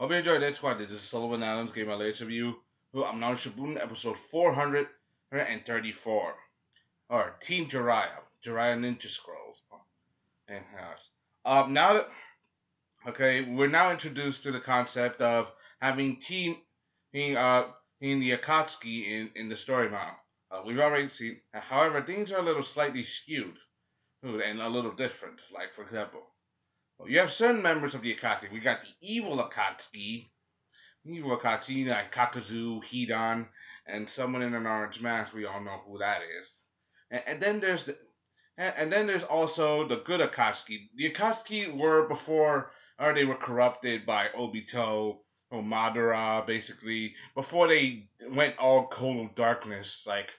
Hope you enjoyed this one. This is Sullivan Adams gave my latest review. I'm Naruto Shippuden, episode 434. Or Team Jirariya. Jirariya Ninja Scrolls. And now that we're now introduced to the concept of having being being the Akatsuki in the story now. We've already seen. However, things are a little slightly skewed and a little different. Like for example, you have certain members of the Akatsuki. We got the evil Akatsuki like Kakazu, Hidan, and someone in an orange mask. We all know who that is. And then there's also the good Akatsuki. The Akatsuki were before, or they were corrupted by Obito or Madara, basically, before they went all cold darkness. Like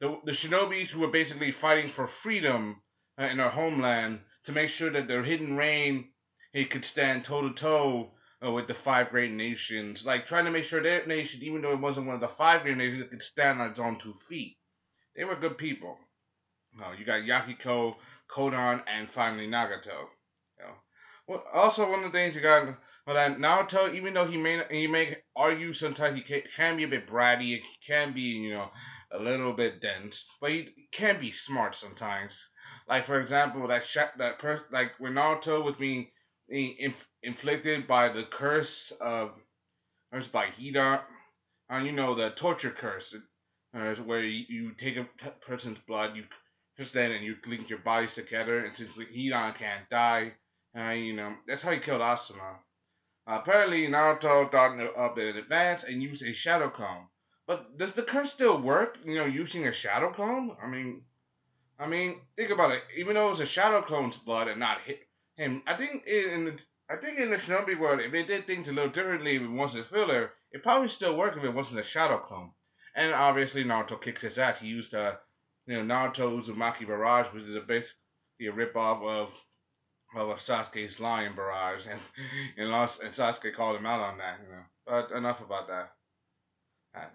the shinobis who were basically fighting for freedom in our homeland to make sure that their hidden reign it could stand toe to toe with the five great nations, like trying to make sure their nation, even though it wasn't one of the five great nations, it could stand on its own 2 feet. They were good people. You got Yakiko, Kodan, and finally Nagato. You know. Well, also one of the things you got, that Naruto, even though he may argue sometimes, he can be a bit bratty, he can be a little bit dense, but he can be smart sometimes. Like for example, like when Naruto was being inflicted by the curse of, by Hidan, the torture curse, where you take a person's blood, you just then and you link your bodies together, and since Hidan can't die, that's how he killed Asuna. Apparently, Naruto thought of it in advance and used a shadow clone. But does the curse still work? Using a shadow clone? I mean, think about it. Even though it was a shadow clone's blood and not him, I think in the Shinobi world, if they did things a little differently, if it wasn't filler, it probably still worked if it wasn't a shadow clone. And obviously, Naruto kicks his ass. He used Naruto Uzumaki Barrage, which is basically a ripoff of Sasuke's Lion Barrage, and Sasuke called him out on that. But enough about that.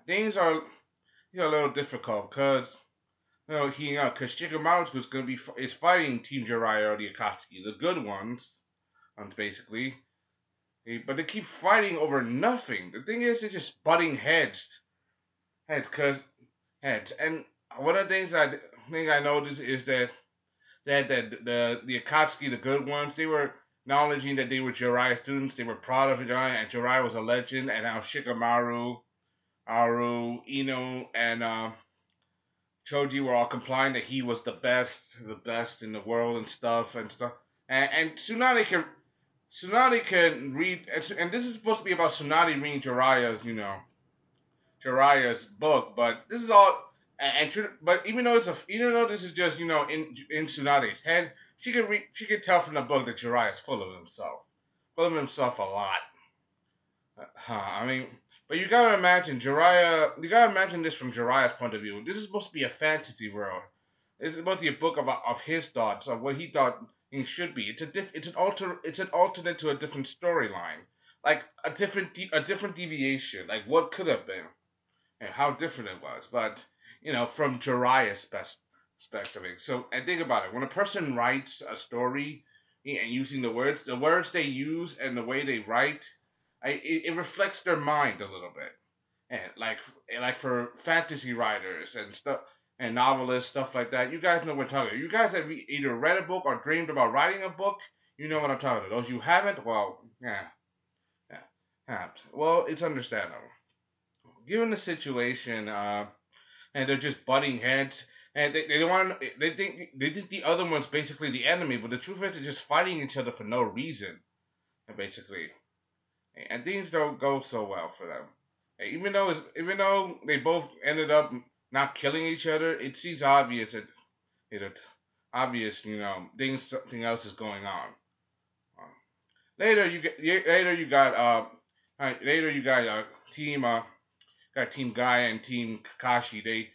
Things are a little difficult because because Shikamaru is fighting Team Jiraiya or the Akatsuki, the good ones, basically. But they keep fighting over nothing. The thing is, they're just butting heads. And one of the things I noticed is that the Akatsuki, the good ones, they were acknowledging that they were Jiraiya students. They were proud of Jiraiya, and Jiraiya was a legend. And how Shikamaru, Aru, Ino, and Choji were all complying that he was the best in the world and stuff. And Tsunade can read, and this is supposed to be about Tsunade reading Jiraiya's book, but this is all, but even though this is just in Tsunade's head, she could tell from the book that Jiraiya is full of himself a lot. I mean. But you gotta imagine this from Jiraiya's point of view. This is supposed to be a fantasy world. It's supposed to be a book of his thoughts, of what he thought things should be. It's an alternate to a different storyline. Like a different deviation, like what could have been and how different it was. But, from Jiraiya's perspective. So, and think about it. When a person writes a story and using the words they use and the way they write, it reflects their mind a little bit, and like for fantasy writers and stuff and novelists, stuff like that. You guys know what I'm talking about. You guys have either read a book or dreamed about writing a book. You know what I'm talking about. Those you haven't, well, yeah. Well, it's understandable. Given the situation, and they're just butting heads, and they think the other one's basically the enemy, but the truth is they're just fighting each other for no reason, basically. And things don't go so well for them. Even though they both ended up not killing each other, it seems obvious that something else is going on. Later you got Team Guy and Team Kakashi. They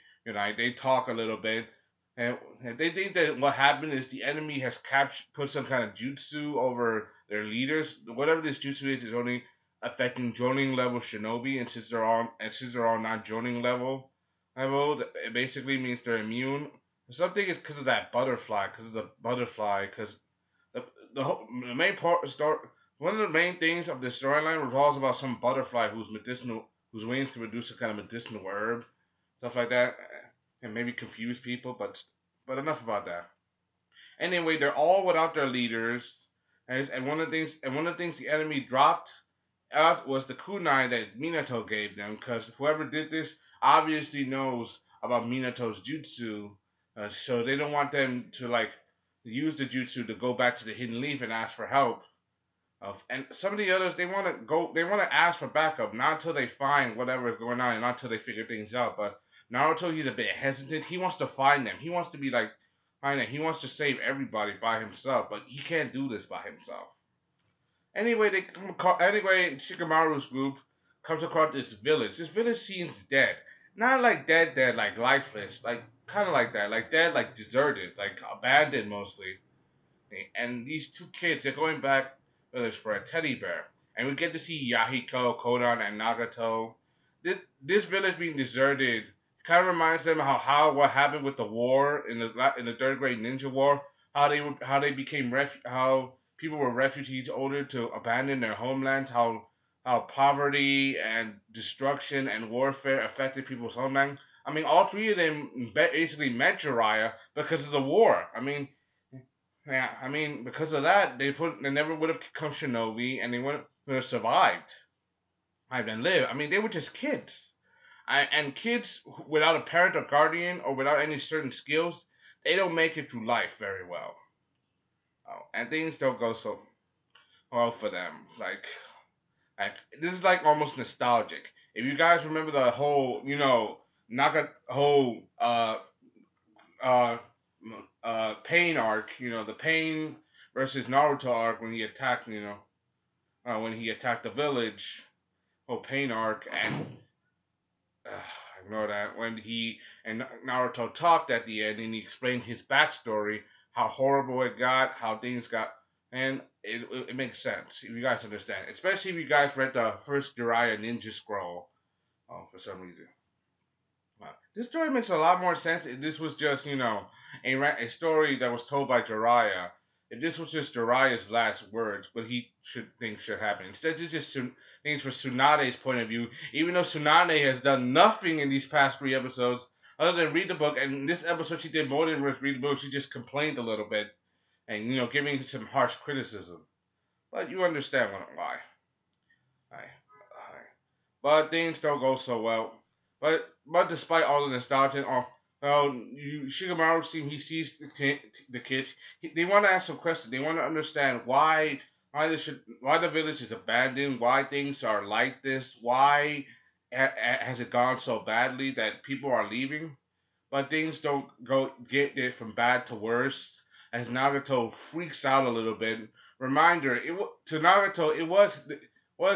talk a little bit. And they think that what happened is the enemy has put some kind of jutsu over their leaders. Whatever this jutsu is only affecting Jonin level shinobi, and since they're all not Jonin level, it basically means they're immune. Something is because of that butterfly, because the main part one of the main things of the storyline revolves about some butterfly who's medicinal, whose wings can produce a kind of medicinal herb, stuff like that, and maybe confuse people. But enough about that. Anyway, they're all without their leaders, and one of the things the enemy dropped out was the kunai that Minato gave them, because whoever did this obviously knows about Minato's jutsu, so they don't want them to like use the jutsu to go back to the hidden leaf and ask for help. And some of the others they want to ask for backup, not until they find whatever is going on, and not until they figure things out. But Naruto, he's a bit hesitant. He wants to find them. He wants to be like find them. He wants to save everybody by himself, but he can't do this by himself. Anyway, Shikamaru's group comes across this village. This village seems dead. Not like dead, like lifeless, like kind of like that, like dead, like deserted, like abandoned mostly. And these two kids, they're going back village for a teddy bear, and we get to see Yahiko, Kodan, and Nagato. This village being deserted kind of reminds them how what happened with the war in the third grade ninja war, how they became how people were refugees ordered to abandon their homelands, how poverty and destruction and warfare affected people's homeland. I mean, all three of them basically met Jiraiya because of the war. Yeah, I mean, because of that, they never would have become shinobi, and they wouldn't have survived. I've been live. I mean, they were just kids, and kids without a parent or guardian or without any certain skills, they don't make it through life very well. Oh, and things don't go so well for them. Like this is like almost nostalgic. If you guys remember the whole, Naga whole uh Pain arc, the Pain versus Naruto arc when he attacked, when he attacked the village, whole Pain arc, and I know that when he and Naruto talked at the end and he explained his backstory, how horrible it got, how things got, and it makes sense if you guys understand, especially if you guys read the first Jiraiya Ninja Scroll, for some reason. This story makes a lot more sense if this was just, a story that was told by Jiraiya. If this was just Jiraiya's last words, what he should happen. Instead, it's just things from Tsunade's point of view. Even though Tsunade has done nothing in these past 3 episodes, other than read the book, and in this episode she did more than read the book. She just complained a little bit, and giving some harsh criticism. But you understand why. Alright. But things don't go so well. But despite all the nostalgia, Shigamaru seems he sees the kids. They want to ask some questions. They want to understand why the village is abandoned, why things are like this, why has it gone so badly that people are leaving. But things don't get it from bad to worse. As Nagato freaks out a little bit. Reminder: to Nagato, it was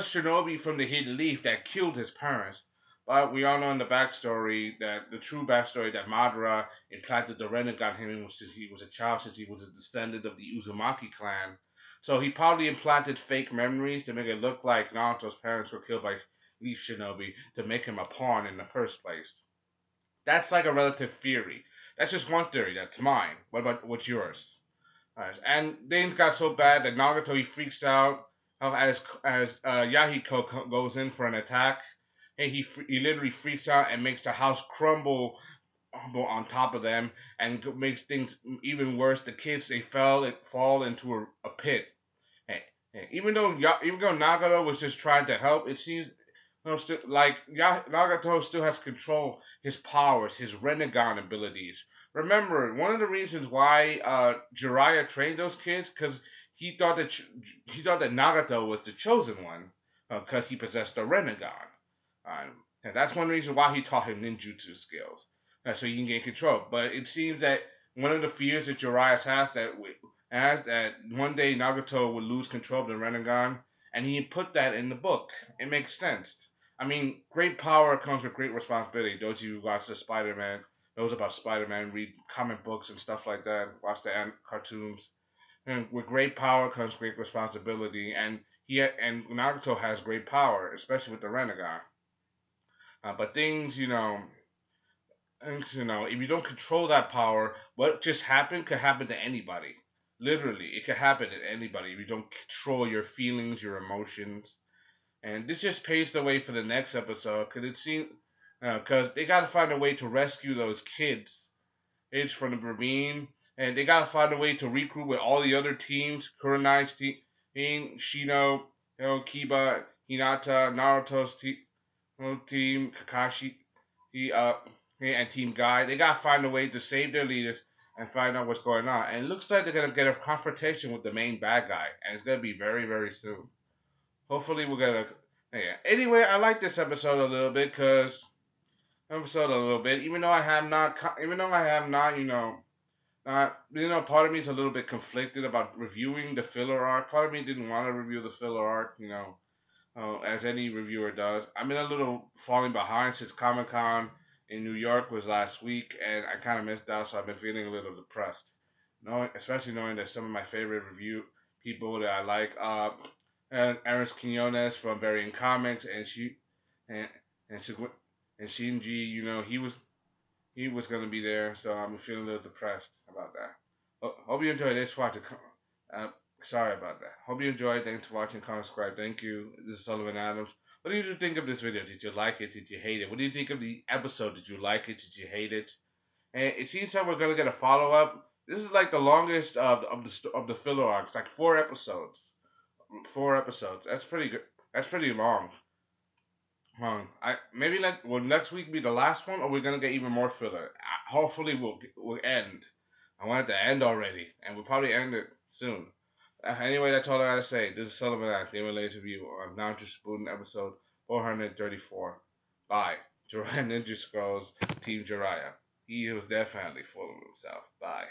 Shinobi from the Hidden Leaf that killed his parents. But we all know in the backstory that the true backstory that Madara implanted the Rinnegan in him was since he was a child, since he was a descendant of the Uzumaki clan. So he probably implanted fake memories to make it look like Naruto's parents were killed by Leaf Shinobi to make him a pawn in the first place. That's like a relative theory. That's just one theory. That's mine. What's yours? And things got so bad that Nagato he freaks out. As Yahiko goes in for an attack, and he literally freaks out and makes the house crumble on top of them, and makes things even worse. The kids they fall into a pit. Even though Nagato was just trying to help, it seems like Nagato still has control his powers, his Rinnegan abilities. Remember, one of the reasons why Jiraiya trained those kids because he thought that Nagato was the chosen one because he possessed the Rinnegan. And that's one reason why he taught him ninjutsu skills, so he can gain control. But it seems that one of the fears that Jiraiya has that one day Nagato would lose control of the Rinnegan, and he put that in the book. It makes sense. I mean, great power comes with great responsibility. Those of you who watch the Spider-Man, knows about Spider-Man, read comic books and stuff like that, watch the cartoons. And with great power comes great responsibility, and Naruto has great power, especially with the Rinnegan. But things, if you don't control that power, what just happened could happen to anybody. Literally, it could happen to anybody if you don't control your feelings, your emotions. And this just paves the way for the next episode, because it seems, because they gotta find a way to rescue those kids from the ravine, and they gotta find a way to regroup with all the other teams, Kurenai's team, Shino, Kiba, Hinata, team, Kakashi, he, and Team Guy. They gotta find a way to save their leaders and find out what's going on. And it looks like they're gonna get a confrontation with the main bad guy, and it's gonna be very, very soon. Hopefully, we're gonna. Yeah. Anyway, I like this episode a little bit even though I have not, part of me is a little bit conflicted about reviewing the filler arc. Part of me didn't want to review the filler arc, as any reviewer does. I'm in a little falling behind since Comic Con in New York was last week, and I kind of missed out, so I've been feeling a little depressed. Especially knowing that some of my favorite review people that I like, and Eris Quinones from Variant Comics, and and, and Shinji, he was gonna be there, so I'm feeling a little depressed about that. Hope you enjoyed this. Sorry about that. Hope you enjoyed. Thanks for watching. Comment, subscribe. Thank you. This is Sullivan Adams. What did you think of this video? Did you like it? Did you hate it? What do you think of the episode? Did you like it? Did you hate it? And it seems that we're gonna get a follow up. This is like the longest of the filler arcs, like 4 episodes. 4 episodes. That's pretty good. That's pretty long. I maybe will next week be the last one, or we're gonna get even more filler. Hopefully, we'll end. I want it to end already, and we'll probably end it soon. Anyway, that's all I gotta say. This is Sullivan Act, Game Related Review on Naruto Shippuden episode 434. Bye. Jiraiya Ninja Scrolls Team Jiraiya. He was definitely full of himself. Bye.